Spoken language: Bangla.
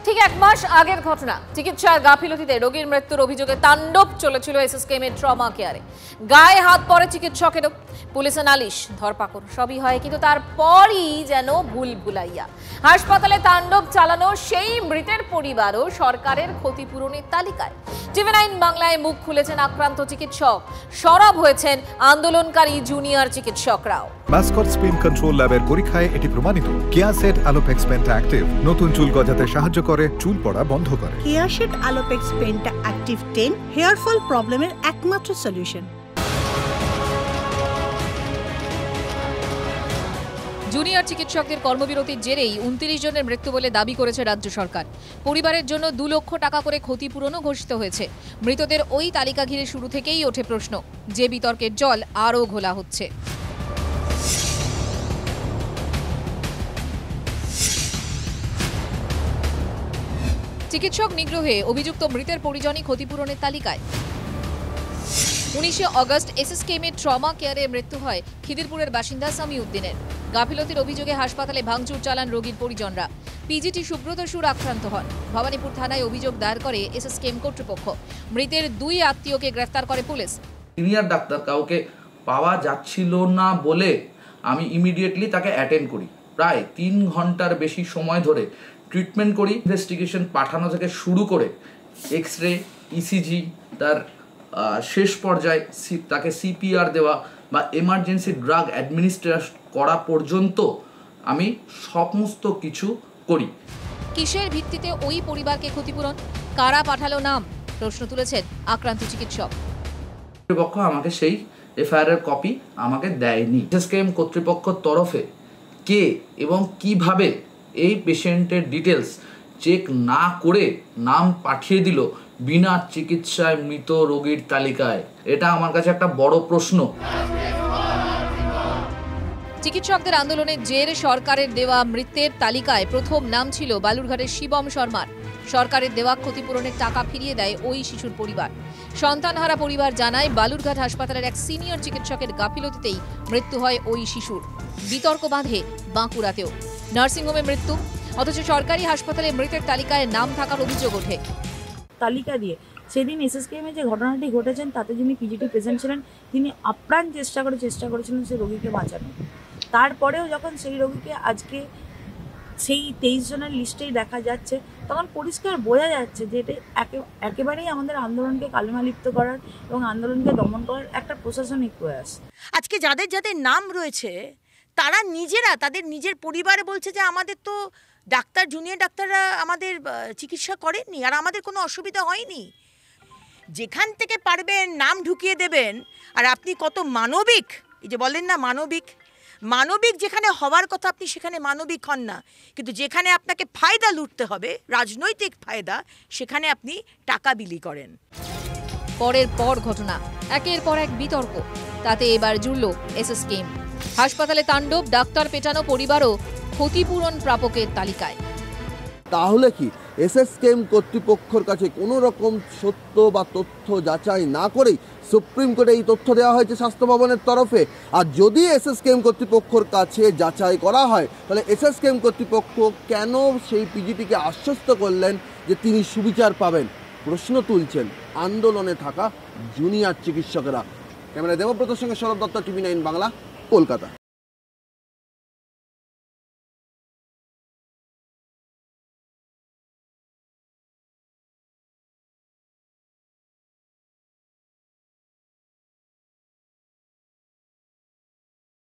ঠিক এক মাস আগের ঘটনা। চিকিৎসার গাফিলতিতে রোগীর মৃত্যুর অভিযোগে তাণ্ডব চলেছিল এসএসকেএম এর ট্রমা কেয়ারে। গায়ে হাত পড়ে চিকিৎসকেরও, পুলিশে নালিশ, ধরপাকড় সবই হয়, কিন্তু তারপরই যেন ভুল ভুলাইয়া। হাসপাতালে তাণ্ডব চালানো সেই মৃতের পরিবারও সরকারের ক্ষতিপূরণের তালিকায়। টিভি9 বাংলায় মুখ খুলেছেন আক্রান্ত চিকিৎসক, সরব হয়েছেন আন্দোলনকারী জুনিয়র চিকিৎসকরাও। মাসকট স্পিন কন্ট্রোল ল্যাবের পরীক্ষায় এটি প্রমাণিত। কেয়াসেট আলোপেক্স পেন্টা অ্যাক্টিভ নতুন চুল গজাতে সাহায্য করে, চুল পড়া বন্ধ করে। কেয়াসেট আলোপেক্স পেন্টা অ্যাক্টিভ 10 হেয়ার ফল প্রবলেমের একমাত্র সলিউশন। জুনিয়র চিকিৎসকদের কর্মবিরতির জেরেই 29 জনের মৃত্যু বলে দাবি করেছে রাজ্য সরকার। পরিবারের জন্য 2 লক্ষ টাকা করে ক্ষতিপূরণও ঘোষিত হয়েছে। মৃতদের ওই তালিকা ঘিরে শুরু থেকেই ওঠে প্রশ্ন, যে বিতর্কের জল আরও ঘোলা হচ্ছে। চিকিৎসক নিগ্রহে অভিযুক্ত মৃতের পরিজনই ক্ষতিপূরণের তালিকায়। 19 অগস্ট এসএসকেএম এর ট্রমা কেয়ারে মৃত্যু হয় খিদিরপুরের বাসিন্দা সামিউদ্দিনের। গাফিলতির অভিযোগে হাসপাতালে ভাঙচুর চালান রোগীর পরিজনরা। পিজিটি সুব্রত সুর আক্রান্ত হন। ভবানীপুর থানায় অভিযোগ দায়ের করে এসএসকেএম কর্তৃপক্ষ। মৃতের 2 আত্মীয়কে গ্রেফতার করে পুলিশ। সিনিয়র ডাক্তার কাউকে পাওয়া যাচ্ছিল না বলে আমি ইমিডিয়েটলি তাকে অ্যাটেন্ড করি। প্রায় 3 ঘন্টার বেশি সময় ধরে ট্রিটমেন্ট করি। ইনভেস্টিগেশন পাঠানো থেকে শুরু করে এক্স-রে, ইসিজি, তার শেষ পর্যায়ে তাকে সিপিআর দেওয়া বা এমার্জেন্সি ড্রাগ অ্যাডমিনিস্ট্রেশন করা পর্যন্ত আমি সমস্ত কিছু করি। কিসের ভিত্তিতে ওই পরিবারকে ক্ষতিপূরণ, কারা পাঠালো নাম, প্রশ্ন তুলেছেন আক্রান্ত চিকিৎসক। কর্তৃপক্ষ আমাকে সেই এফআইআর এর কপি আমাকে দেয়নি। এসএসকেএম কর্তৃপক্ষের তরফে কে এবং কিভাবে এই পেশেন্টের ডিটেলস চেক না করে নাম পাঠিয়ে দিল বিনা চিকিৎসায় মৃত রোগীর তালিকায়, এটা আমার কাছে একটা বড় প্রশ্ন। চিকিৎসকদের আন্দোলনের জেরে সরকারের দেওয়া মৃতের তালিকায় প্রথম নাম ছিল বালুরঘাটের শিবম শর্মার। সরকারের দেওয়া ক্ষতিপূরণের টাকা ফিরিয়ে দেয় ওই শিশুর পরিবার। সন্তানহারা পরিবার জানায়, বালুরঘাট হাসপাতালের এক সিনিয়র চিকিৎসকের গাফিলতিতেই মৃত্যু হয় ওই শিশুর। বিতর্ক বাঁধে বাঁকুড়াতেও। নার্সিংহোমে মৃত্যু, অথচ সরকারি হাসপাতালে মৃতের তালিকায় নাম থাকার অভিযোগ ওঠে। তালিকা দিয়ে সেদিন এসএসকেএম যে ঘটনাটি ঘটেছেন তাতে যিনি পিজিটি প্রেজেন্ট ছিলেন তিনি আপ্রাণ চেষ্টা করেছিলেন সেই রোগীকে বাঁচানো। তারপরেও যখন সেই রোগীকে আজকে সেই 23 জনের লিস্টেই দেখা যাচ্ছে, তখন পরিষ্কার বোঝা যাচ্ছে যে এটা একেবারেই আমাদের আন্দোলনকে কালিমালিপ্ত করার এবং আন্দোলনকে দমন করার একটা প্রশাসনিক প্রয়াস। আজকে যাদের যাদের নাম রয়েছে তারা নিজেরা তাদের নিজের পরিবারে বলছে যে আমাদের তো ডাক্তার, জুনিয়র ডাক্তাররা আমাদের চিকিৎসা করেননি আর আমাদের কোনো অসুবিধা হয়নি। যেখান থেকে পারবেন নাম ঢুকিয়ে দেবেন। আর আপনি কত মানবিক, এই যে বলেন না মানবিক যেখানে হওয়ার কথা আপনি সেখানে মানবিক হন না, কিন্তু যেখানে আপনাকে ফায়দা লুটতে হবে, রাজনৈতিক ফায়দা, সেখানে আপনি টাকা বিলি করেন। পরের পর ঘটনা, একের পর এক বিতর্ক, তাতে এবার জুড়ল এসএসকেএম। হাসপাতালে তাণ্ডব, ডাক্তার পেটানো পরিবারও ক্ষতিপূরণ প্রাপকের তালিকায়। তাহলে কি এসএসকেএম কর্তৃপক্ষের কাছে কোনো রকম সত্য বা তথ্য যাচাই না করেই সুপ্রিম কোর্টে এই তথ্য দেওয়া হয়েছে স্বাস্থ্য ভবনের তরফে? আর যদি এসএসকেএম কর্তৃপক্ষের কাছে যাচাই করা হয়, তাহলে এসএসকেএম কর্তৃপক্ষ কেন সেই পিজিটিকে আশ্বস্ত করলেন যে তিনি সুবিচার পাবেন? প্রশ্ন তুলছেন আন্দোলনে থাকা জুনিয়র চিকিৎসকেরা। ক্যামেরায় দেবব্রতর সঙ্গে সৌরভ দত্ত, টিভি9 বাংলা, কলকাতা।